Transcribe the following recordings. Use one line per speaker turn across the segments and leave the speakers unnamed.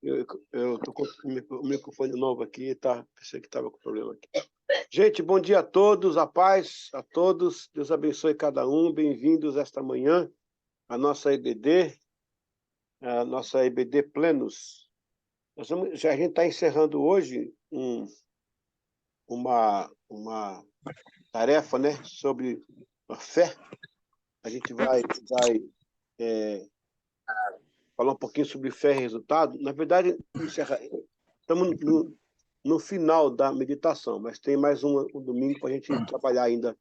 Eu estou com o microfone novo aqui, tá? Pensei que estava com problema aqui. Gente, bom dia a todos, a paz a todos, Deus abençoe cada um, bem-vindos esta manhã à nossa EBD Plenos. A gente está encerrando hoje uma tarefa, né, sobre a fé. A gente vai falar um pouquinho sobre fé e resultado. Na verdade, estamos no final da meditação, mas tem mais um domingo para a gente trabalhar ainda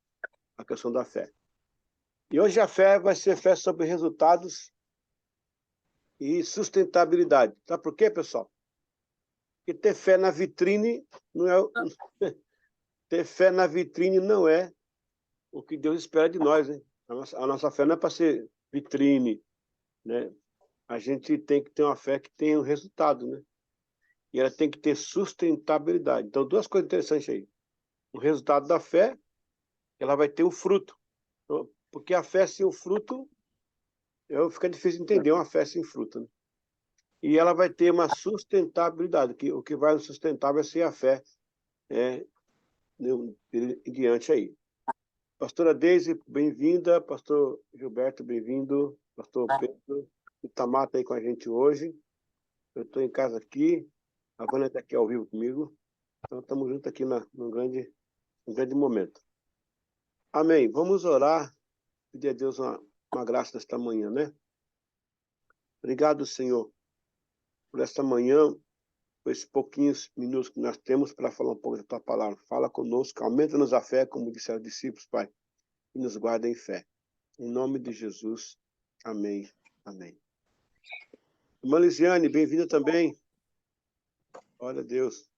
a questão da fé. E hoje a fé vai ser fé sobre resultados e sustentabilidade. Sabe por quê, pessoal? Porque ter fé na vitrine não é ter fé na vitrine não é o que Deus espera de nós, né? A nossa fé não é para ser vitrine, né? A gente tem que ter uma fé que tenha um resultado, né? E ela tem que ter sustentabilidade. Então, duas coisas interessantes aí. O resultado da fé, ela vai ter o fruto. Porque a fé sem o fruto, fica difícil de entender uma fé sem fruto, né? E ela vai ter uma sustentabilidade, que o que vai nos sustentar vai ser a fé em diante aí. Pastora Deise, bem-vinda. Pastor Gilberto, bem-vindo. Pastor Pedro Itamar está aí com a gente hoje. Eu estou em casa aqui. A Vânia está aqui ao vivo comigo. Então, estamos juntos aqui num grande momento. Amém. Vamos orar, pedir a Deus uma graça nesta manhã, né? Obrigado, Senhor, por esta manhã, por esses pouquinhos minutos que nós temos para falar um pouco da Tua palavra. Fala conosco, aumenta-nos a fé, como disseram os discípulos, Pai, e nos guarda em fé. Em nome de Jesus. Amém. Amém. Irmã Lisiane, bem-vinda também. Glória a Deus.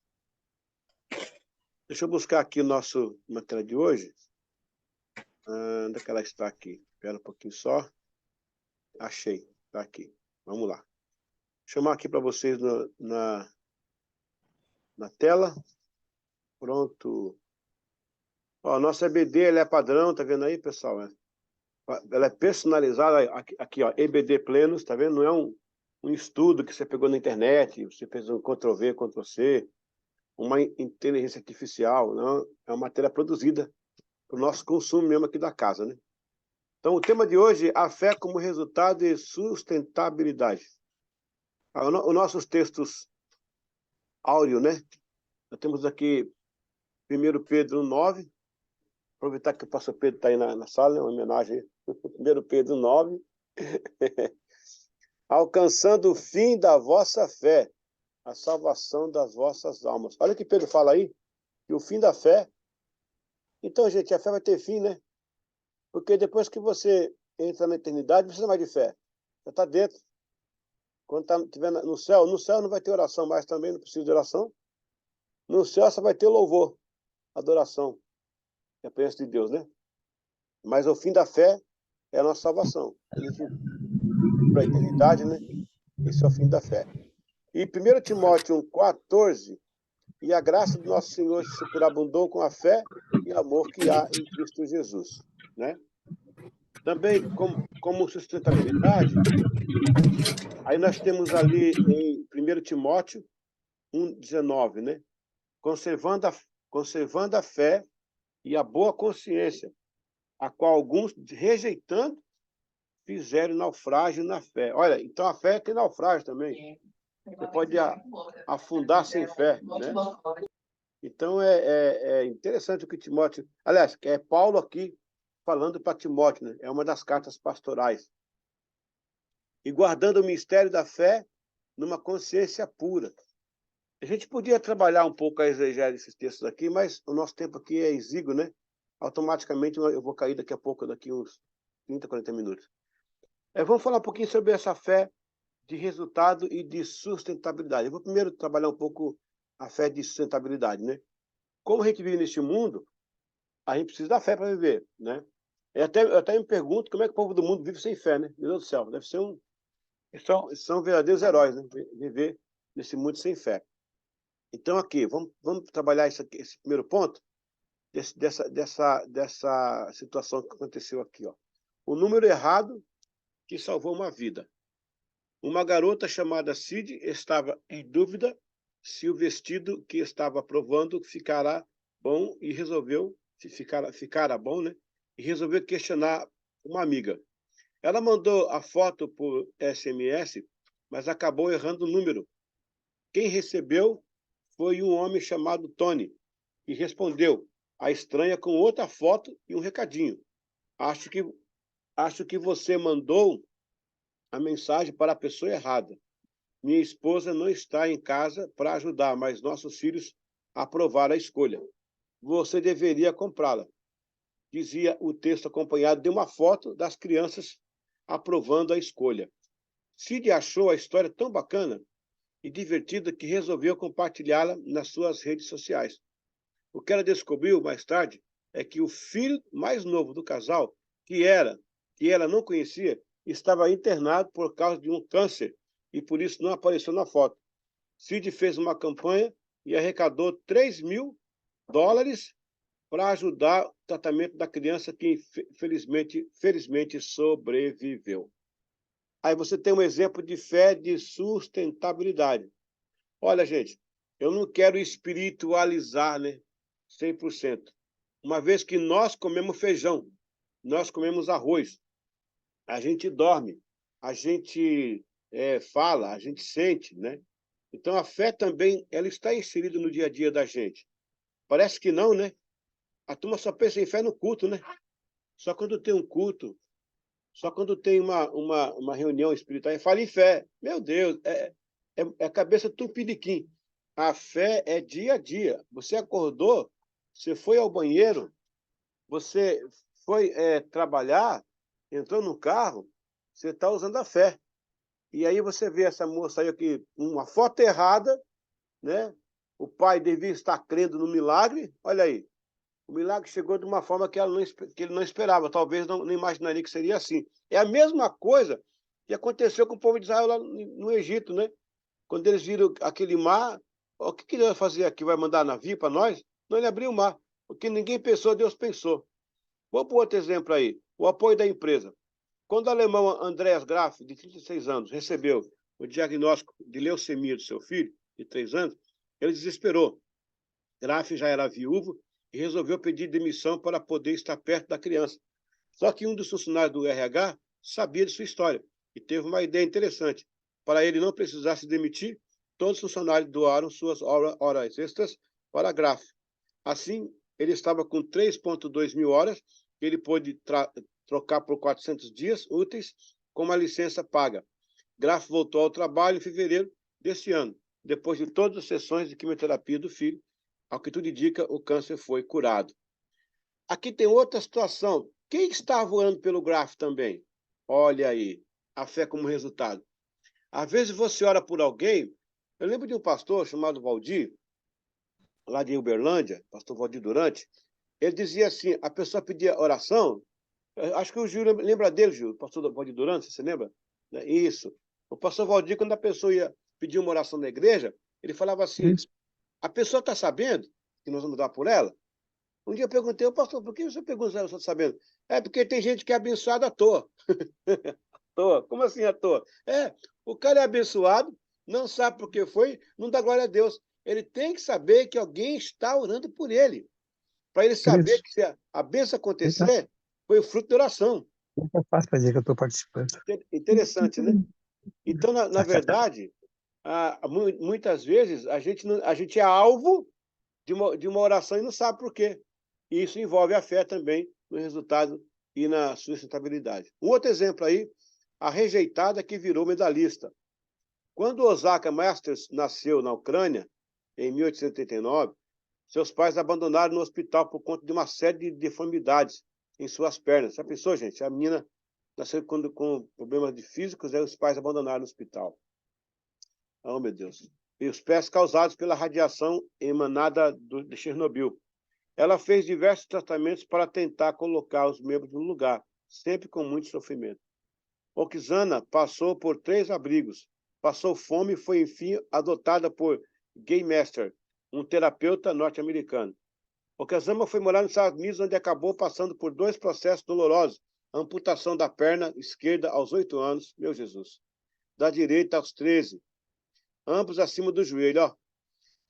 Deixa eu buscar aqui o nosso material de hoje. Onde é que ela está aqui? Espera um pouquinho só. Achei. Está aqui. Vamos lá. Vou chamar aqui para vocês na tela. Pronto. Ó, a nossa EBD ela é padrão, tá vendo aí, pessoal? Ela é personalizada. Aqui, ó, EBD Plenos, tá vendo? Não é um estudo que você pegou na internet, você fez um Ctrl-V, Ctrl-C, uma inteligência artificial, não? É uma matéria produzida para o nosso consumo mesmo aqui da casa, né? Então, o tema de hoje, a fé como resultado de sustentabilidade. Os nossos textos áureo, né? Nós temos aqui 1 Pedro 9, aproveitar que o pastor Pedro está aí na sala, né? Uma homenagem a 1 Pedro 9. Alcançando o fim da vossa fé, a salvação das vossas almas. Olha o que Pedro fala aí, que o fim da fé. Então, gente, a fé vai ter fim, né? Porque depois que você entra na eternidade, não precisa mais de fé. Já está dentro. Quando estiver no céu não vai ter oração mais também, não precisa de oração. No céu só vai ter louvor, adoração, e a presença de Deus, né? Mas o fim da fé é a nossa salvação. A gente para a eternidade, né? Esse é o fim da fé. E 1 Timóteo 1,14, e a graça do nosso Senhor se superabundou com a fé e amor que há em Cristo Jesus, né? Também, como sustentabilidade, aí nós temos ali em 1 Timóteo 1,19, né? Conservando a fé e a boa consciência, a qual alguns, rejeitando, fizeram naufrágio na fé. Olha, então a fé tem naufrágio também. Você pode afundar sem fé, né? Então é interessante o que Timóteo... Aliás, é Paulo aqui falando para Timóteo, né? É uma das cartas pastorais. E guardando o mistério da fé numa consciência pura. A gente podia trabalhar um pouco a exegese desses textos aqui, mas o nosso tempo aqui é exíguo, né? Automaticamente eu vou cair daqui a pouco, daqui uns 30, 40 minutos. Vamos falar um pouquinho sobre essa fé de resultado e de sustentabilidade. Eu vou primeiro trabalhar um pouco a fé de sustentabilidade, né? Como a gente vive neste mundo, a gente precisa da fé para viver, né? Eu até me pergunto como é que o povo do mundo vive sem fé, né? Meu Deus do céu, deve ser são verdadeiros heróis, né? Viver nesse mundo sem fé. Então, aqui, vamos trabalhar esse primeiro ponto, dessa situação que aconteceu aqui, ó. O número errado que salvou uma vida. Uma garota chamada Cid estava em dúvida se o vestido que estava provando ficará bom e resolveu, se ficara bom, né? E resolveu questionar uma amiga. Ela mandou a foto por SMS, mas acabou errando o número. Quem recebeu foi um homem chamado Tony, que respondeu a estranha com outra foto e um recadinho. Acho que, acho que você mandou a mensagem para a pessoa errada. Minha esposa não está em casa para ajudar, mas nossos filhos aprovaram a escolha. Você deveria comprá-la, dizia o texto acompanhado de uma foto das crianças aprovando a escolha. Cid achou a história tão bacana e divertida que resolveu compartilhá-la nas suas redes sociais. O que ela descobriu mais tarde é que o filho mais novo do casal, que ela não conhecia, estava internado por causa de um câncer e por isso não apareceu na foto. Cid fez uma campanha e arrecadou US$ 3.000 para ajudar o tratamento da criança que felizmente sobreviveu. Aí você tem um exemplo de fé de sustentabilidade. Olha, gente, eu não quero espiritualizar, né? 100%. Uma vez que nós comemos feijão, nós comemos arroz, a gente dorme, a gente fala, a gente sente, né? Então a fé também, ela está inserida no dia a dia da gente. Parece que não, né? A turma só pensa em fé no culto, né? Só quando tem um culto, só quando tem uma reunião espiritual, fala em fé. Meu Deus, é cabeça tupiniquim. A fé é dia a dia. Você acordou, você foi ao banheiro, você foi trabalhar, entrou no carro, você está usando a fé. E aí você vê essa moça aí aqui, uma foto errada, né? O pai devia estar crendo no milagre. Olha aí, o milagre chegou de uma forma que ele não esperava, talvez não imaginaria que seria assim. É a mesma coisa que aconteceu com o povo de Israel lá no Egito, né? Quando eles viram aquele mar, o que Deus vai fazer aqui? Vai mandar navio para nós? Não, ele abriu o mar. O que ninguém pensou, Deus pensou. Vou para outro exemplo aí, o apoio da empresa. Quando o alemão Andreas Graff, de 36 anos, recebeu o diagnóstico de leucemia do seu filho, de 3 anos, ele desesperou. Graff já era viúvo e resolveu pedir demissão para poder estar perto da criança. Só que um dos funcionários do RH sabia de sua história e teve uma ideia interessante. Para ele não precisar se demitir, todos os funcionários doaram suas horas extras para Graff. Assim, ele estava com 3,2 mil horas, que ele pôde trocar por 400 dias úteis com uma licença paga. Graff voltou ao trabalho em fevereiro deste ano, depois de todas as sessões de quimioterapia do filho. Ao que tudo indica, o câncer foi curado. Aqui tem outra situação. Quem está voando pelo Graff também? Olha aí, a fé como resultado. Às vezes você ora por alguém. Eu lembro de um pastor chamado Valdir, lá de Uberlândia, pastor Valdir Durante. Ele dizia assim: a pessoa pedia oração. Acho que o Gil lembra dele, Gil, o pastor Valdir Durante, você lembra? Isso. O pastor Valdir, quando a pessoa ia pedir uma oração na igreja, ele falava assim:
Isso.
a pessoa está sabendo que nós vamos dar por ela? Um dia eu perguntei ao pastor: por que você pergunta se ela está sabendo? É porque tem gente que é abençoada à toa. À toa? Como assim à toa? O cara é abençoado, não sabe por que foi, não dá glória a Deus. Ele tem que saber que alguém está orando por ele, para ele saber
Isso.
que se a bênção
Eita,
acontecer, foi o fruto da oração.
eita, fácil fazer que eu estou participando.
Interessante, né? Então, na
Sacada.
verdade, muitas vezes a gente é alvo de uma oração e não sabe por quê. E isso envolve a fé também no resultado e na sustentabilidade. Um outro exemplo aí, a rejeitada que virou medalhista. Quando Osaka Masters nasceu na Ucrânia, em 1889, seus pais abandonaram no hospital por conta de uma série de deformidades em suas pernas. Já pensou, gente? A menina nasceu com problemas físicos, aí os pais abandonaram no hospital. Oh, meu Deus. E os pés causados pela radiação emanada de Chernobyl. Ela fez diversos tratamentos para tentar colocar os membros no lugar, sempre com muito sofrimento. Oksana passou por 3 abrigos, passou fome e foi, enfim, adotada por Gay Master, um terapeuta norte-americano. Oksana foi morar nos Estados Unidos, onde acabou passando por 2 processos dolorosos, a amputação da perna esquerda aos 8 anos, meu Jesus. da direita aos 13, ambos acima do joelho. Ó.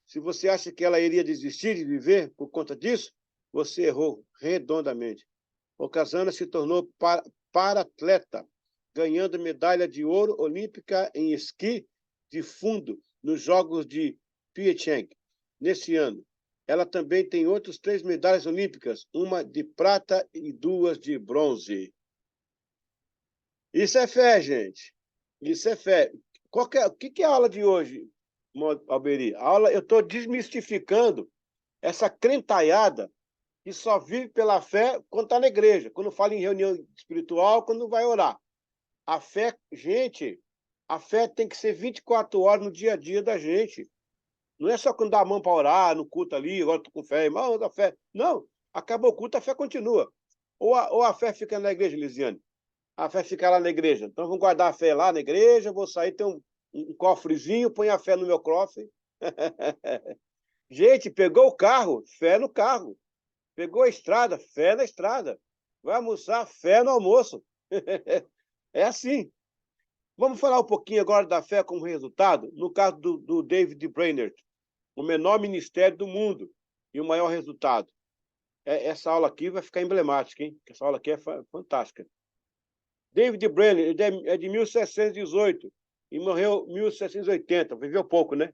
Se você acha que ela iria desistir de viver por conta disso, você errou redondamente. Okazana se tornou para-atleta, ganhando medalha de ouro olímpica em esqui de fundo nos Jogos de Pyeongchang nesse ano. Ela também tem outras 3 medalhas olímpicas, uma de prata e 2 de bronze. Isso é fé, gente. Isso é fé. O que é a aula de hoje, Alberi? Eu estou desmistificando essa crentalhada que só vive pela fé quando está na igreja, quando fala em reunião espiritual, quando vai orar. A fé, gente, a fé tem que ser 24 horas no dia a dia da gente. Não é só quando dá a mão para orar, no culto ali, agora estou com fé, irmão, da fé. Não, acabou o culto, a fé continua. Ou a fé fica na igreja, Lisiane? A fé fica lá na igreja. Então vamos guardar a fé lá na igreja, vou sair, ter um cofrezinho, põe a fé no meu cofre. Gente, pegou o carro, fé no carro. Pegou a estrada, fé na estrada. Vai almoçar, fé no almoço. É assim. Vamos falar um pouquinho agora da fé como resultado, no caso do David Brainerd, o menor ministério do mundo e o maior resultado. Essa aula aqui vai ficar emblemática, hein? Essa aula aqui é fantástica. David Brainerd é de 1718 e morreu em 1780, viveu pouco, né?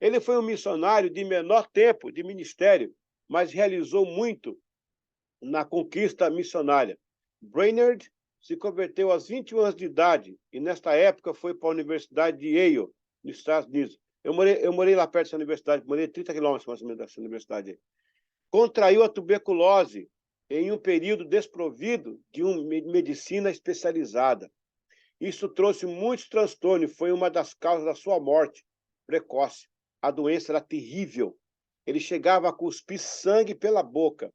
Ele foi um missionário de menor tempo de ministério, mas realizou muito na conquista missionária. Brainerd se converteu aos 21 anos de idade e, nesta época, foi para a Universidade de Yale, nos Estados Unidos. Eu morei lá perto dessa universidade, morei 30 quilômetros mais ou menos dessa universidade. Contraiu a tuberculose em um período desprovido de uma medicina especializada. Isso trouxe muitos transtornos e foi uma das causas da sua morte precoce. A doença era terrível. Ele chegava a cuspir sangue pela boca.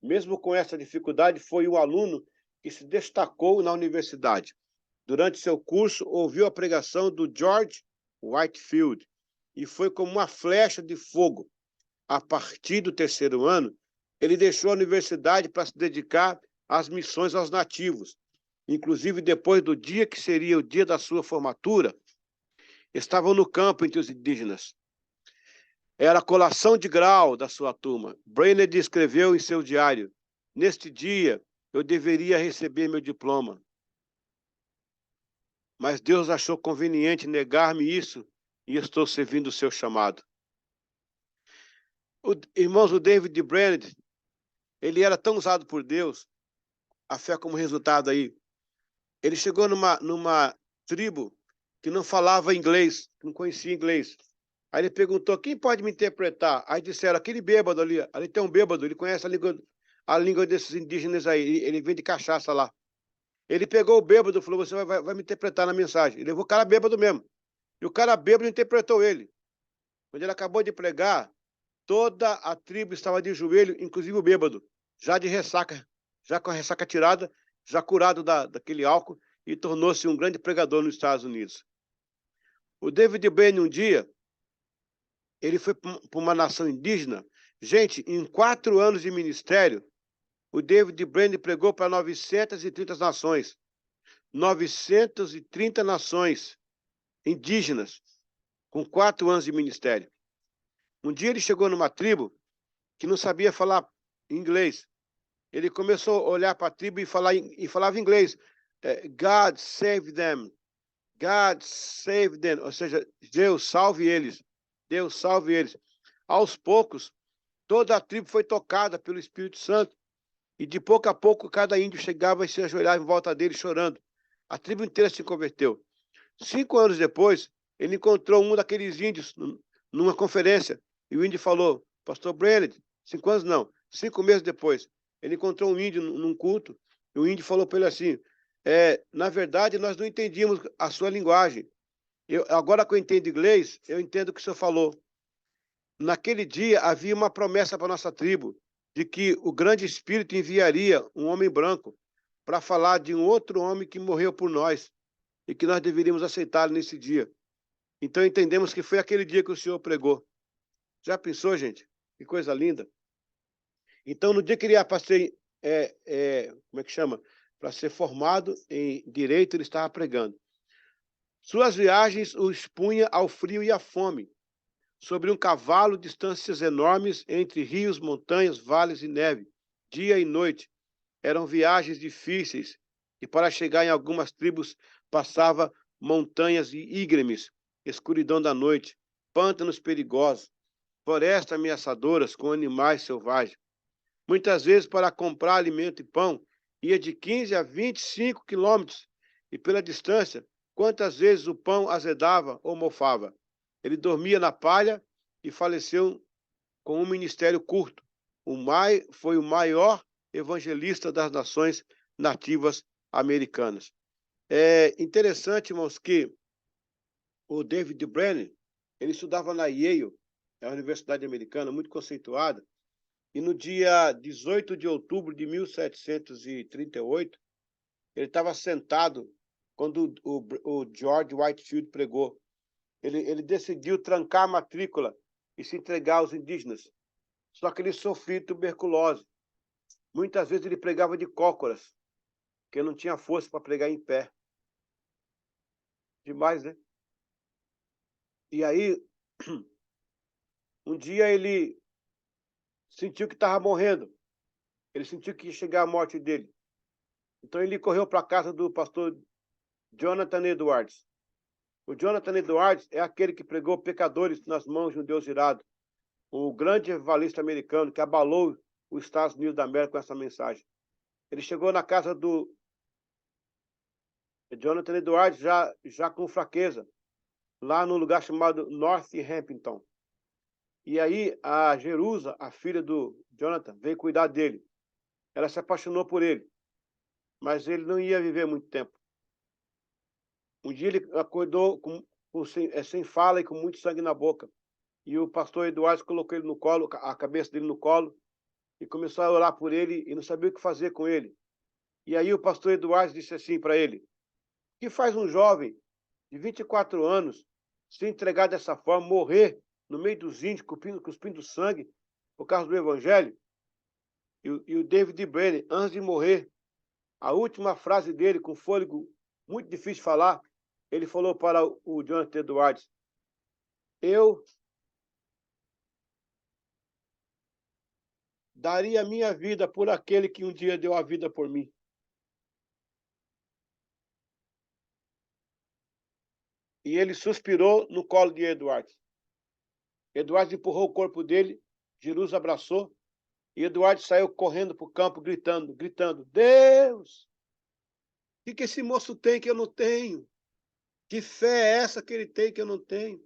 Mesmo com essa dificuldade, foi um aluno que se destacou na universidade. Durante seu curso, ouviu a pregação do George Whitefield e foi como uma flecha de fogo. A partir do 3º ano, ele deixou a universidade para se dedicar às missões aos nativos. Inclusive, depois do dia que seria o dia da sua formatura, estavam no campo entre os indígenas. Era a colação de grau da sua turma. Brainerd escreveu em seu diário: neste dia, eu deveria receber meu diploma. Mas Deus achou conveniente negar-me isso e estou servindo o seu chamado. Irmãos, o David Brainerd, ele era tão usado por Deus, a fé como resultado aí. Ele chegou numa tribo que não falava inglês, não conhecia inglês. Aí ele perguntou, quem pode me interpretar? Aí disseram, aquele bêbado ali tem um bêbado, ele conhece a língua desses indígenas aí, ele vem de cachaça lá. Ele pegou o bêbado e falou, você vai me interpretar na mensagem. Ele levou o cara bêbado mesmo. E o cara bêbado interpretou ele. Quando ele acabou de pregar, toda a tribo estava de joelho, inclusive o bêbado, já de ressaca, já com a ressaca tirada, já curado daquele álcool, e tornou-se um grande pregador nos Estados Unidos. O David Brainerd, um dia, ele foi para uma nação indígena. Gente, em 4 anos de ministério, o David Brainerd pregou para 930 nações. 930 nações indígenas, com 4 anos de ministério. Um dia ele chegou numa tribo que não sabia falar inglês. Ele começou a olhar para a tribo e falava inglês. God save them. God save them. Ou seja, Deus salve eles. Deus salve eles. Aos poucos, toda a tribo foi tocada pelo Espírito Santo. E de pouco a pouco, cada índio chegava e se ajoelhava em volta dele chorando. A tribo inteira se converteu. 5 anos depois, ele encontrou um daqueles índios numa conferência. E o índio falou, pastor Brainerd, 5 anos não, 5 meses depois, ele encontrou um índio num culto. E o índio falou para ele assim, na verdade, nós não entendíamos a sua linguagem. Agora que eu entendo inglês, eu entendo o que o senhor falou. Naquele dia, havia uma promessa para a nossa tribo, de que o grande Espírito enviaria um homem branco para falar de um outro homem que morreu por nós e que nós deveríamos aceitá-lo nesse dia. Então entendemos que foi aquele dia que o Senhor pregou. Já pensou, gente? Que coisa linda. Então, no dia que ele ia para ser, como é que chama? Para ser formado em direito, ele estava pregando. Suas viagens o expunha ao frio e à fome. Sobre um cavalo, distâncias enormes entre rios, montanhas, vales e neve, dia e noite. Eram viagens difíceis, e para chegar em algumas tribos passava montanhas íngremes, escuridão da noite, pântanos perigosos, florestas ameaçadoras com animais selvagens. Muitas vezes, para comprar alimento e pão, ia de 15 a 25 quilômetros, e pela distância, quantas vezes o pão azedava ou mofava. Ele dormia na palha e faleceu com um ministério curto. Foi o maior evangelista das nações nativas americanas. É interessante, irmãos, que o David Brennan, ele estudava na Yale, é uma universidade americana muito conceituada, e no dia 18 de outubro de 1738, ele estava sentado quando o George Whitefield pregou. Ele decidiu trancar a matrícula e se entregar aos indígenas. Só que ele sofria tuberculose. Muitas vezes ele pregava de cócoras, porque não tinha força para pregar em pé. Demais, né? E aí, um dia ele sentiu que estava morrendo. Ele sentiu que ia chegar a morte dele. Então ele correu para a casa do pastor Jonathan Edwards. O Jonathan Edwards é aquele que pregou pecadores nas mãos de um Deus irado. O grande evangelista americano que abalou os Estados Unidos da América com essa mensagem. Ele chegou na casa do Jonathan Edwards já com fraqueza, lá no lugar chamado Northampton. E aí a Jerusa, a filha do Jonathan, veio cuidar dele. Ela se apaixonou por ele, mas ele não ia viver muito tempo. Um dia ele acordou sem fala e com muito sangue na boca. E o pastor Eduardo colocou ele no colo, a cabeça dele no colo, e começou a orar por ele e não sabia o que fazer com ele. E aí o pastor Eduardo disse assim para ele: "O que faz um jovem de 24 anos se entregar dessa forma, morrer no meio dos índios, cuspindo sangue por causa do evangelho?" E o David Brennan, antes de morrer, a última frase dele, com fôlego muito difícil de falar, ele falou para o Jonathan Edwards: "Eu daria a minha vida por aquele que um dia deu a vida por mim." E ele suspirou no colo de Edwards. Edwards empurrou o corpo dele, Jesus abraçou, e Edwards saiu correndo para o campo, gritando: "Deus, o que esse moço tem que eu não tenho? Que fé é essa que ele tem que eu não tenho?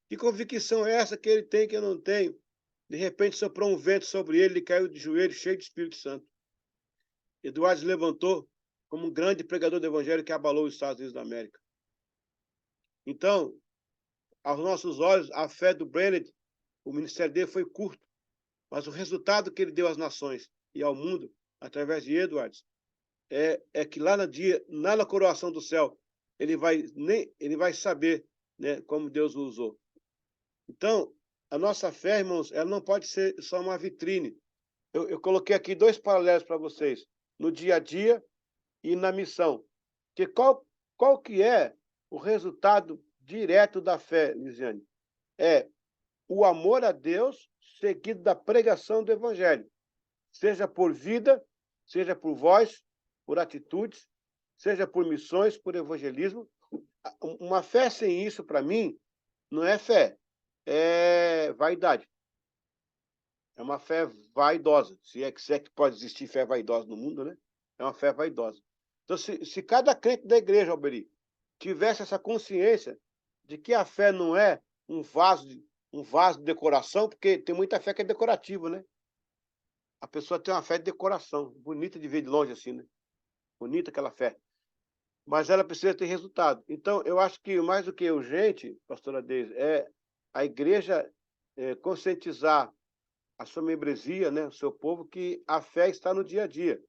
Que convicção é essa que ele tem que eu não tenho?" De repente soprou um vento sobre ele, ele caiu de joelhos, cheio de Espírito Santo. Eduardo se levantou como um grande pregador do evangelho que abalou os Estados Unidos da América. Então, aos nossos olhos, a fé do Brennan, o ministério dele foi curto, mas o resultado que ele deu às nações e ao mundo, através de Edwards, é que lá na coroação do céu, ele vai saber, né, como Deus o usou. Então, a nossa fé, irmãos, ela não pode ser só uma vitrine. Eu coloquei aqui dois paralelos para vocês, no dia a dia e na missão. Que qual que é o resultado direto da fé, Lisiane? É o amor a Deus seguido da pregação do evangelho, seja por vida, seja por voz, por atitudes, seja por missões, por evangelismo. Uma fé sem isso, para mim, não é fé, é vaidade. É uma fé vaidosa, se é que pode existir fé vaidosa no mundo, né? É uma fé vaidosa. Então, se cada crente da igreja, Alberi, tivesse essa consciência de que a fé não é um vaso de decoração, porque tem muita fé que é decorativa, né? A pessoa tem uma fé de decoração, bonita de ver de longe assim, né? Bonita aquela fé. Mas ela precisa ter resultado. Então, eu acho que mais do que urgente, pastora Deise, é a igreja conscientizar a sua membresia, né, o seu povo, que a fé está no dia a dia.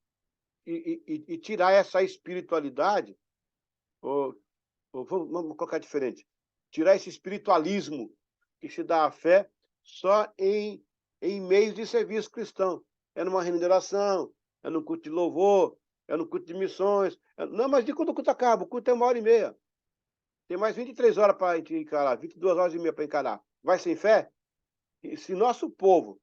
E tirar essa espiritualidade, ou vamos colocar diferente, tirar esse espiritualismo que se dá à fé só em meios de serviço cristão. É numa remuneração, é no culto de louvor, é no culto de missões. Não, mas de quando o culto acaba? O culto é 1h30. Tem mais 23 horas para encarar, 22 horas e meia para encarar. Vai sem fé? E se nosso povo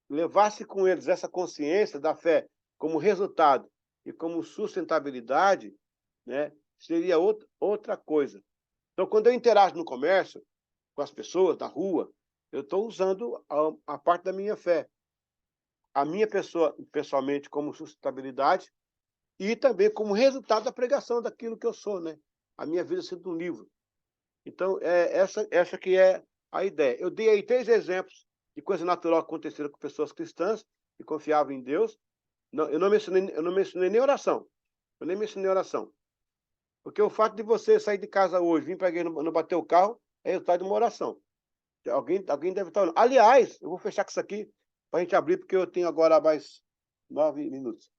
levasse com eles essa consciência da fé como resultado e como sustentabilidade, né, seria outra coisa. Então, quando eu interajo no comércio, com as pessoas, na rua, eu estou usando a parte da minha fé. A minha pessoa, pessoalmente, como sustentabilidade e também como resultado da pregação daquilo que eu sou, né? A minha vida sendo um livro. Então, essa que é a ideia. Eu dei aí 3 exemplos de coisa natural que aconteceram com pessoas cristãs que confiavam em Deus. Não, eu não mencionei nem oração. Eu nem mencionei oração. Porque o fato de você sair de casa hoje, vir para a igreja e não bater o carro, é resultado de uma oração. Alguém deve estar orando. Aliás, eu vou fechar com isso aqui para a gente abrir, porque eu tenho agora mais 9 minutos.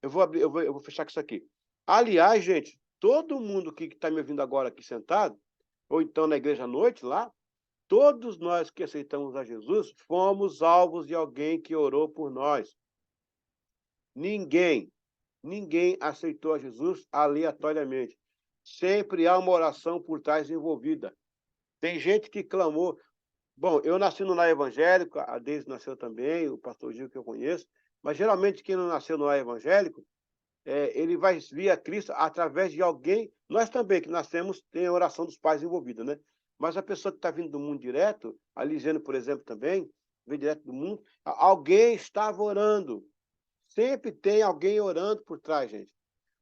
Eu vou abrir, eu vou fechar com isso aqui. Aliás, gente, todo mundo que está me ouvindo agora aqui sentado, ou então na igreja à noite lá, todos nós que aceitamos a Jesus fomos alvos de alguém que orou por nós. Ninguém aceitou a Jesus aleatoriamente. Sempre há uma oração por trás envolvida. Tem gente que clamou. Bom, eu nasci no lar evangélico, a Deise nasceu também, o pastor Gil que eu conheço, mas geralmente quem não nasceu no lar evangélico, ele vai vir a Cristo através de alguém. Nós também, que nascemos, tem a oração dos pais envolvida, né? Mas a pessoa que está vindo do mundo direto, a Lisiane, por exemplo, também, vem direto do mundo, alguém estava orando. Sempre tem alguém orando por trás, gente.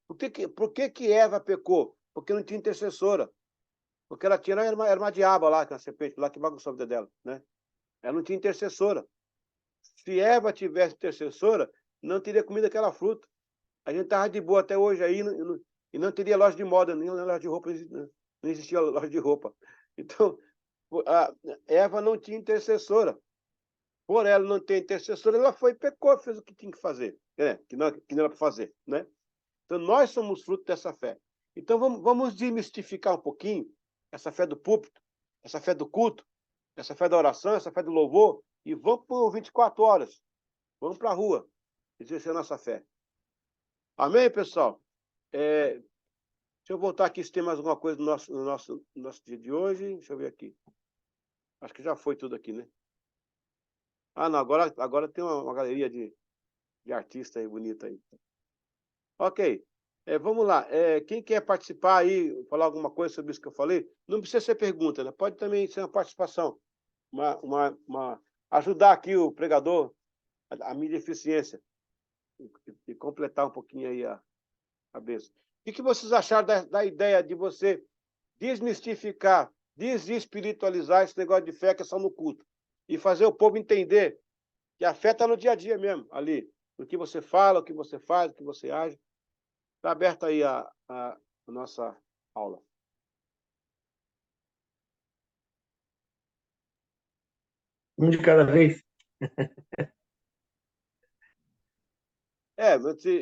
Por que Eva pecou? Porque não tinha intercessora. Porque ela tinha, era uma diaba lá, que a serpente lá que bagunçou a vida dela, né? Ela não tinha intercessora. Se Eva tivesse intercessora, não teria comido aquela fruta. A gente estava de boa até hoje aí e não teria loja de moda, nem loja de roupa, não existia loja de roupa. Então, a Eva não tinha intercessora. Por ela não ter intercessora, ela foi e pecou, fez o que tinha que fazer, que não era para fazer, né? Então, nós somos fruto dessa fé. Então, vamos desmistificar um pouquinho essa fé do púlpito, essa fé do culto, essa fé da oração, essa fé do louvor, e vamos por 24 horas. Vamos para a rua exercer a nossa fé. Amém, pessoal? Deixa eu voltar aqui se tem mais alguma coisa no nosso dia de hoje. Deixa eu ver aqui. Acho que já foi tudo aqui, né? Ah, não, agora tem uma galeria de artistas aí, bonita aí. Ok. Vamos lá. Quem quer participar aí, falar alguma coisa sobre isso que eu falei? Não precisa ser pergunta, né? Pode também ser uma participação. Ajudar aqui o pregador, a minha deficiência, e completar um pouquinho aí a cabeça. O que vocês acharam da ideia de você desmistificar, desespiritualizar esse negócio de fé que é só no culto? E fazer o povo entender que a fé está no dia a dia mesmo, ali. No que você fala, o que você faz, o que você age. Está aberta aí a nossa aula.
Um de cada vez.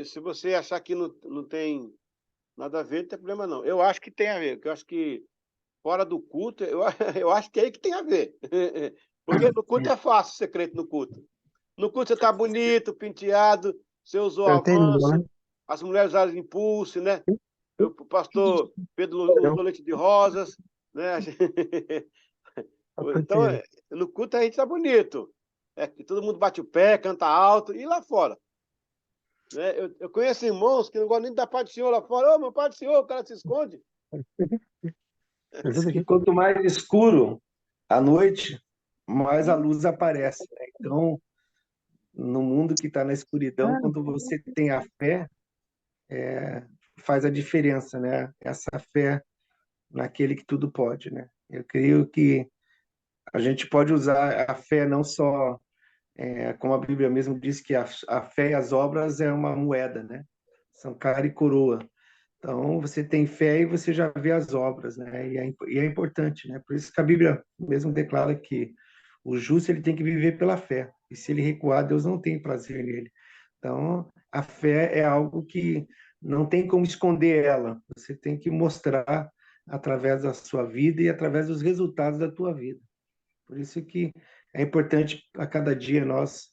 Se você achar que não tem nada a ver, não tem problema não. Eu acho que tem a ver, porque eu acho que fora do culto, eu acho que é aí que tem a ver. Porque no culto é fácil ser crente no culto. No culto você está bonito, penteado, você usou
Entendeu, né?
avanço, as mulheres usam impulso, né? O pastor Pedro usou leite de rosas, né? Então, no culto a gente está bonito. Todo mundo bate o pé, canta alto, e lá fora. Né? Eu conheço irmãos que não gostam nem da paz do Senhor lá fora. Ô, meu pai do Senhor, o cara se esconde.
Diz que quanto mais escuro à noite, mais a luz aparece, né? Então, no mundo que está na escuridão, quando você tem a fé, faz a diferença, né? Essa fé naquele que tudo pode, né? Eu creio que a gente pode usar a fé não só, como a Bíblia mesmo diz que a fé e as obras é uma moeda, né? São cara e coroa. Então, você tem fé e você já vê as obras, né? E é importante, né? Por isso que a Bíblia mesmo declara que o justo ele tem que viver pela fé. E se ele recuar, Deus não tem prazer nele. Então, a fé é algo que não tem como esconder ela. Você tem que mostrar através da sua vida e através dos resultados da tua vida. Por isso que é importante a cada dia nós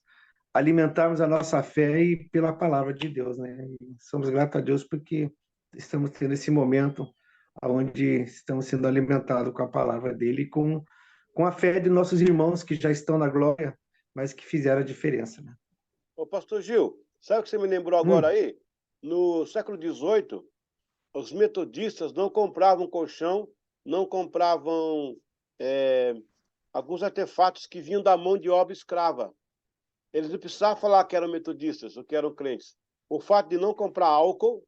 alimentarmos a nossa fé e pela palavra de Deus, né? E somos gratos a Deus porque estamos tendo esse momento onde estamos sendo alimentados com a palavra dele e com a fé de nossos irmãos que já estão na glória, mas que fizeram a diferença, né?
Ô, pastor Gil, sabe o que você me lembrou agora aí? No século XVIII, os metodistas não compravam colchão, não compravam alguns artefatos que vinham da mão de obra escrava. Eles não precisavam falar que eram metodistas ou que eram crentes. O fato de não comprar álcool,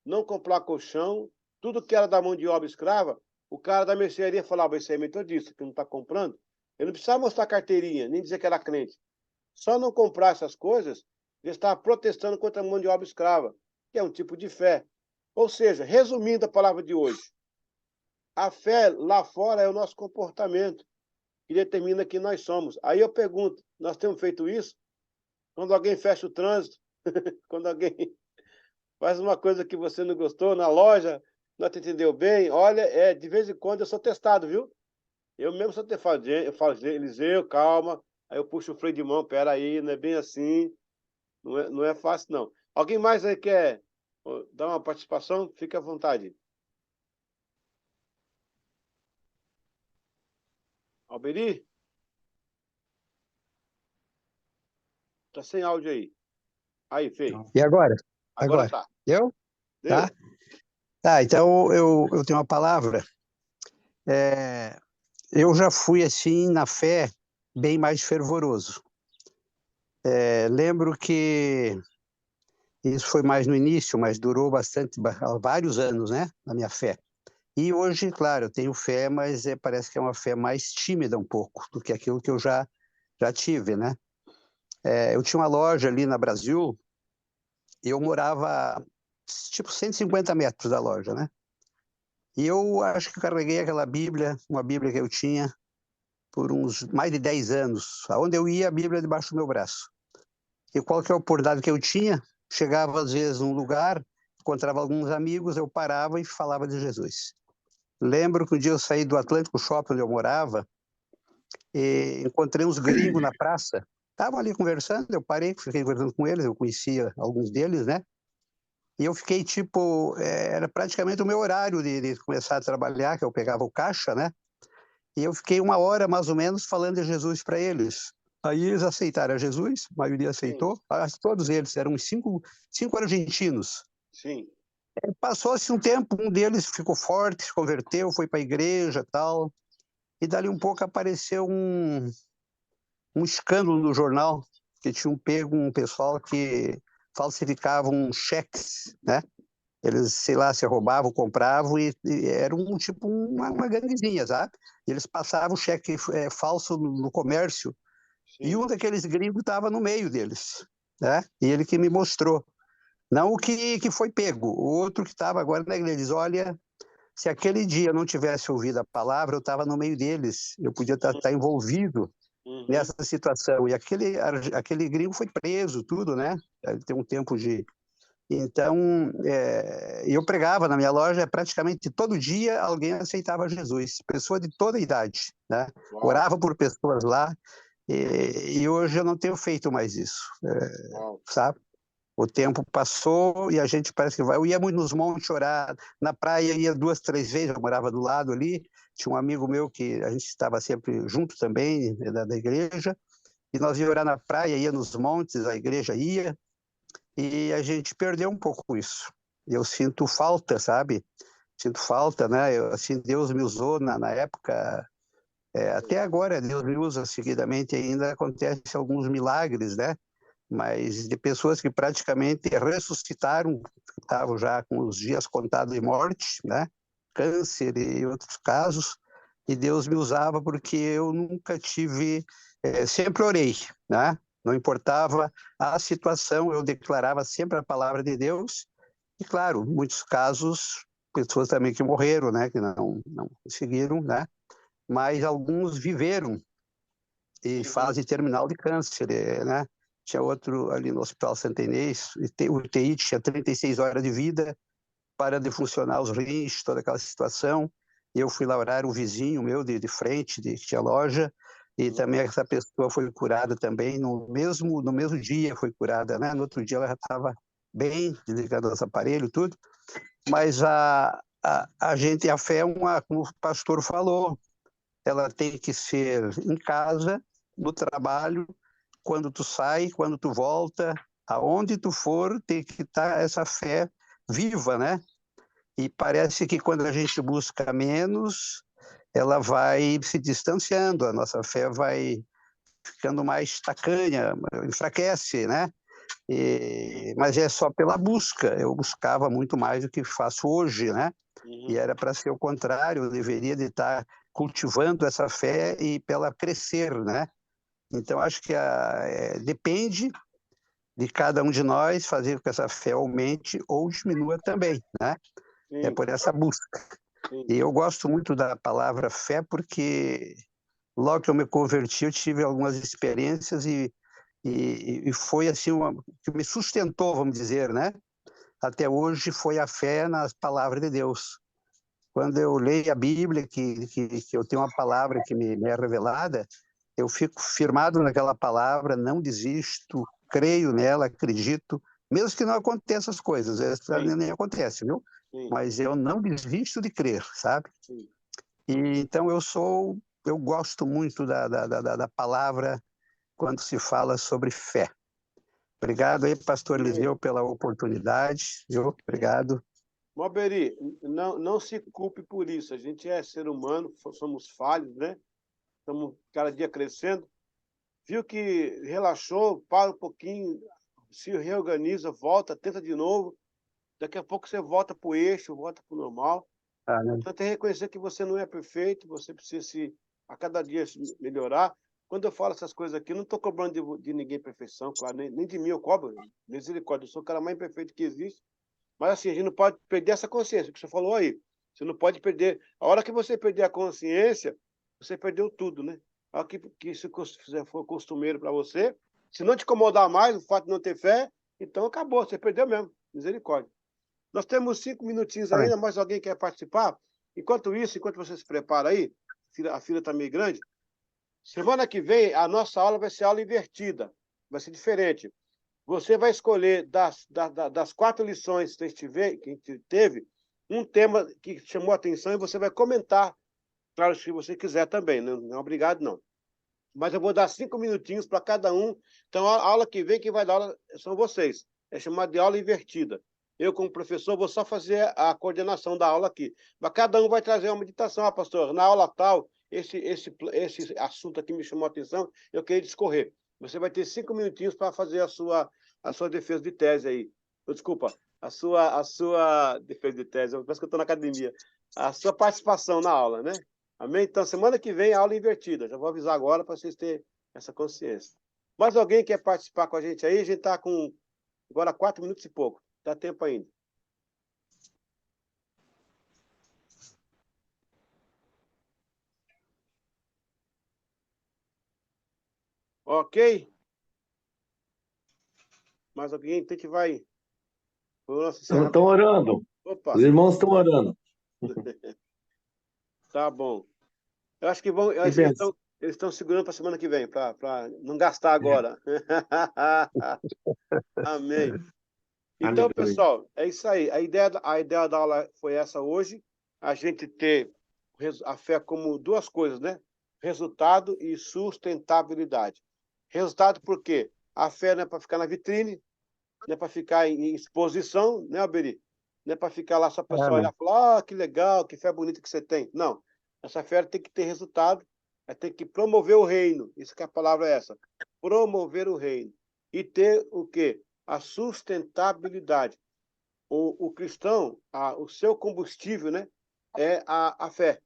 não comprar colchão, tudo que era da mão de obra escrava, o cara da mercearia falava, isso aí é metodista, que não está comprando. Ele não precisava mostrar carteirinha, nem dizer que era crente. Só não comprar essas coisas, ele estava protestando contra a mão de obra escrava, que é um tipo de fé. Ou seja, resumindo a palavra de hoje, a fé lá fora é o nosso comportamento, que determina quem nós somos. Aí eu pergunto, nós temos feito isso? Quando alguém fecha o trânsito, quando alguém faz uma coisa que você não gostou na loja, não te entendeu bem, olha, de vez em quando eu sou testado, viu? Eu mesmo sou testado, eu falo, Eliseu, calma, aí eu puxo o freio de mão, peraí, não é bem assim, não é fácil, não. Alguém mais aí quer dar uma participação? Fique à vontade. Alberi? Tá sem áudio aí. Aí, Fê.
E agora?
Agora tá.
Eu?
Deu?
Tá? Tá, então eu tenho uma palavra. Eu já fui, assim, na fé, bem mais fervoroso. Lembro que isso foi mais no início, mas durou bastante, vários anos, né, na minha fé. E hoje, claro, eu tenho fé, mas parece que é uma fé mais tímida um pouco do que aquilo que eu já tive, né? Eu tinha uma loja ali na Brasil e eu morava, tipo, 150 metros da loja, né? E eu acho que carreguei aquela Bíblia, uma Bíblia que eu tinha por uns mais de 10 anos. Aonde eu ia, a Bíblia debaixo do meu braço. E qualquer oportunidade que eu tinha, chegava às vezes num lugar, encontrava alguns amigos, eu parava e falava de Jesus. Lembro que um dia eu saí do Atlântico Shopping, onde eu morava, e encontrei uns gringos na praça. Estavam ali conversando, eu parei, fiquei conversando com eles, eu conhecia alguns deles, né? E eu fiquei, tipo, era praticamente o meu horário de começar a trabalhar, que eu pegava o caixa, né? E eu fiquei uma hora, mais ou menos, falando de Jesus para eles. Aí eles aceitaram a Jesus, a maioria aceitou, todos eles, eram cinco argentinos.
Sim.
Passou-se um tempo, um deles ficou forte, se converteu, foi para a igreja tal, e dali um pouco apareceu um escândalo no jornal, que tinham pego um pessoal que falsificavam cheques, né? Eles, sei lá, se roubavam, compravam e era tipo uma ganguezinha, sabe? E eles passavam cheque falso no comércio.
Sim.
E um daqueles gringos estava no meio deles, né? E ele que me mostrou. Não o que foi pego, o outro que estava agora na igreja diz, olha, se aquele dia eu não tivesse ouvido a palavra, eu estava no meio deles, eu podia estar envolvido nessa situação. E aquele gringo foi preso, tudo, né? Ele tem um tempo de... Então, eu pregava na minha loja, praticamente todo dia alguém aceitava Jesus, pessoa de toda a idade, né?
Uau.
Orava por pessoas lá, e hoje eu não tenho feito mais isso, sabe? O tempo passou e a gente parece que vai. Eu ia muito nos montes orar, na praia ia 2, 3 vezes, eu morava do lado ali, tinha um amigo meu que a gente estava sempre junto também, da igreja, e nós ia orar na praia, ia nos montes, a igreja ia, e a gente perdeu um pouco isso. Eu sinto falta, sabe? Sinto falta, né? Assim, Deus me usou na época, até agora Deus me usa seguidamente, ainda acontecem alguns milagres, né? Mas de pessoas que praticamente ressuscitaram, estavam já com os dias contados de morte, né? Câncer e outros casos, e Deus me usava porque eu nunca tive, sempre orei, né? Não importava a situação, eu declarava sempre a palavra de Deus, e claro, muitos casos, pessoas também que morreram, né? Que não conseguiram, né? Mas alguns viveram em fase terminal de câncer, né? Tinha outro ali no Hospital Santa Inês, o UTI tinha 36 horas de vida, para de funcionar os rins, toda aquela situação. E eu fui lá orar, um vizinho meu de frente, que tinha loja, e também essa pessoa foi curada também, no mesmo dia foi curada, né? No outro dia ela já estava bem, desligada dos aparelhos, tudo. Mas a fé é como o pastor falou, ela tem que ser em casa, no trabalho, quando tu sai, quando tu volta, aonde tu for, tem que estar essa fé viva, né? E parece que quando a gente busca menos, ela vai se distanciando, a nossa fé vai ficando mais tacanha, enfraquece, né? Mas é só pela busca. Eu buscava muito mais do que faço hoje, né? E era para ser o contrário, eu deveria de estar cultivando essa fé e pela crescer, né? Então, acho que depende de cada um de nós fazer com que essa fé aumente ou diminua também, né?
Sim.
É por essa busca.
Sim.
E eu gosto muito da palavra fé porque logo que eu me converti, eu tive algumas experiências e foi assim que me sustentou, vamos dizer, né? Até hoje foi a fé nas palavras de Deus. Quando eu leio a Bíblia, que eu tenho uma palavra que me é revelada, eu fico firmado naquela palavra, não desisto, creio nela, acredito, mesmo que não aconteçam as coisas, nem acontece, viu?
Sim.
Mas eu não desisto de crer, sabe?
Sim.
E então eu gosto muito da palavra quando se fala sobre fé. Obrigado aí, pastor Eliseu, pela oportunidade, viu? Obrigado.
Moberi, não se culpe por isso. A gente é ser humano, somos falhos, né? Estamos cada dia crescendo. Viu que relaxou, para um pouquinho, se reorganiza, volta, tenta de novo. Daqui a pouco você volta para o eixo, volta para o normal.
Né?
Então, tem que reconhecer que você não é perfeito, você precisa a cada dia se melhorar. Quando eu falo essas coisas aqui, não estou cobrando de ninguém perfeição, claro, nem de mim eu cobro. Misericórdia, eu sou o cara mais imperfeito que existe. Mas assim, a gente não pode perder essa consciência, o que você falou aí. Você não pode perder. A hora que você perder a consciência, você perdeu tudo, né? A hora que isso for costumeiro para você, se não te incomodar mais o fato de não ter fé, então acabou, você perdeu mesmo. Misericórdia. Nós temos 5 minutinhos ainda, mais alguém quer participar? Enquanto isso, enquanto você se prepara aí, a fila está meio grande, semana que vem a nossa aula vai ser aula invertida, vai ser diferente. Você vai escolher das 4 lições que a gente teve, um tema que chamou a atenção e você vai comentar, claro, se você quiser também, não é obrigado, não. Mas eu vou dar 5 minutinhos para cada um. Então, a aula que vem, quem vai dar aula são vocês. É chamada de aula invertida. Eu, como professor, vou só fazer a coordenação da aula aqui. Mas cada um vai trazer uma meditação. Ah, pastor, na aula tal, esse assunto aqui me chamou a atenção, eu queria discorrer. Você vai ter 5 minutinhos para fazer a sua defesa de tese aí. Desculpa, a sua defesa de tese. Parece que eu estou na academia. A sua participação na aula, né? Amém? Então, semana que vem, aula invertida. Já vou avisar agora para vocês terem essa consciência. Mais alguém quer participar com a gente aí? A gente está com agora 4 minutos e pouco. Dá tempo ainda. Ok? Mais alguém? Então a gente vai.
Estão orando.
Opa.
Os irmãos estão orando.
Tá bom. Eu acho que vão. Eles estão segurando para a semana que vem, para não gastar agora. Amém. Então, pessoal, é isso aí. A ideia da aula foi essa hoje. A gente ter a fé como 2 coisas, né? Resultado e sustentabilidade. Resultado por quê? A fé não é para ficar na vitrine, não é para ficar em exposição, né, Alberi? Não é para ficar lá só para pessoa olhar e falar, que legal, que fé bonita que você tem. Não. Essa fé tem que ter resultado, tem que promover o reino. Isso que a palavra é essa. Promover o reino. E ter o quê? A sustentabilidade. O cristão, o seu combustível, né, é a fé.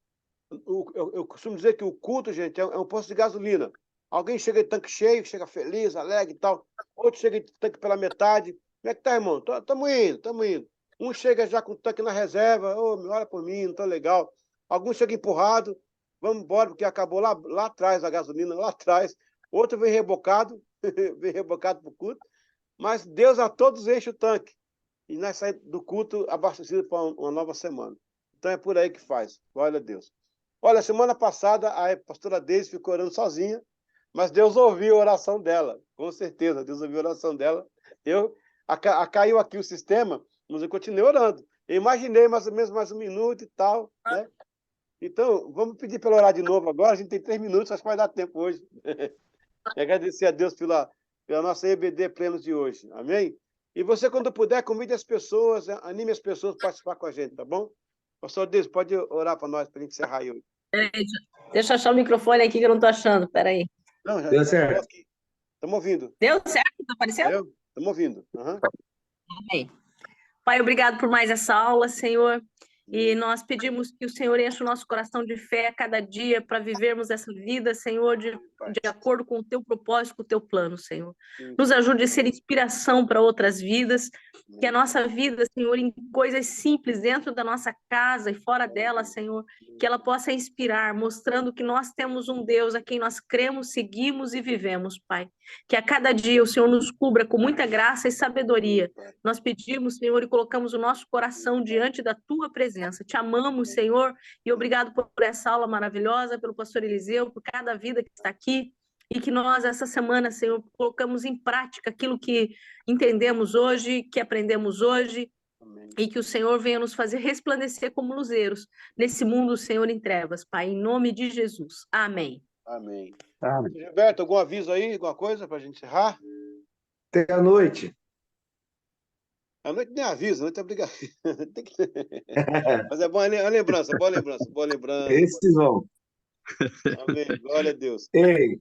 Eu costumo dizer que o culto, gente, é um posto de gasolina. Alguém chega de tanque cheio, chega feliz, alegre e tal. Outro chega de tanque pela metade. Como é que tá, irmão? Estamos indo, estamos indo. Um chega já com o tanque na reserva. Ô, olha por mim, não tá legal. Alguns chegam empurrado. Vamos embora, porque acabou lá atrás a gasolina, lá atrás. Outro vem rebocado, vem rebocado para o culto. Mas Deus a todos enche o tanque. E nós saímos do culto abastecido para uma nova semana. Então é por aí que faz. Glória a Deus. Olha, semana passada a pastora Deise ficou orando sozinha, mas Deus ouviu a oração dela. Com certeza, Deus ouviu a oração dela. Caiu aqui o sistema, mas eu continuei orando. Eu imaginei mais ou menos mais 1 minuto e tal, né? Então, vamos pedir para orar de novo agora. A gente tem 3 minutos, acho que vai dar tempo hoje. E agradecer a Deus pela nossa EBD Plenos de hoje. Amém? E você, quando puder, convide as pessoas, anime as pessoas a participar com a gente, tá bom? Pastor Deus, pode orar para nós, para a gente encerrar aí hoje.
Deixa eu achar o microfone aqui que eu não estou achando. Peraí.
Não,
Deu certo.
Estamos ouvindo.
Deu certo? Está aparecendo?
Estamos ouvindo. Uhum.
Amém. Pai, obrigado por mais essa aula, Senhor. E nós pedimos que o Senhor enche o nosso coração de fé a cada dia para vivermos essa vida, Senhor, de acordo com o teu propósito, com o teu plano, Senhor. Nos ajude a ser inspiração para outras vidas, que a nossa vida, Senhor, em coisas simples dentro da nossa casa e fora dela, Senhor, que ela possa inspirar, mostrando que nós temos um Deus a quem nós cremos, seguimos e vivemos, Pai. Que a cada dia o Senhor nos cubra com muita graça e sabedoria. Nós pedimos, Senhor, e colocamos o nosso coração diante da tua presença. Te amamos, Senhor, e obrigado por essa aula maravilhosa, pelo pastor Eliseu, por cada vida que está aqui, e que nós, essa semana, Senhor, colocamos em prática aquilo que entendemos hoje, que aprendemos hoje, amém. E que o Senhor venha nos fazer resplandecer como luzeiros nesse mundo, Senhor, em trevas, Pai, em nome de Jesus. Amém.
Amém.
Amém.
Gilberto, algum aviso aí, alguma coisa para a gente encerrar?
Até a noite.
A noite nem avisa, a noite é obrigação. Mas é boa lembrança, boa lembrança, boa lembrança.
Esses vão.
Amém, glória a Deus.
Ei,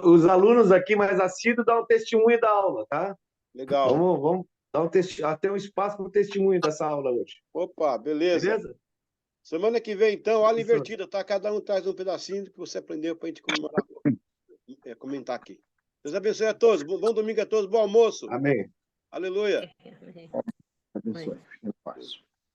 os alunos aqui mais assíduos dão um testemunho da aula, tá?
Legal.
Vamos dar até um espaço para o testemunho dessa aula hoje.
Opa, beleza.
Beleza?
Semana que vem, então, aula invertida, tá? Cada um traz um pedacinho que você aprendeu para a gente comentar aqui. Deus abençoe a todos. Bom domingo a todos. Bom almoço.
Amém.
Aleluia.
Amém.
Abençoe. Eu faço.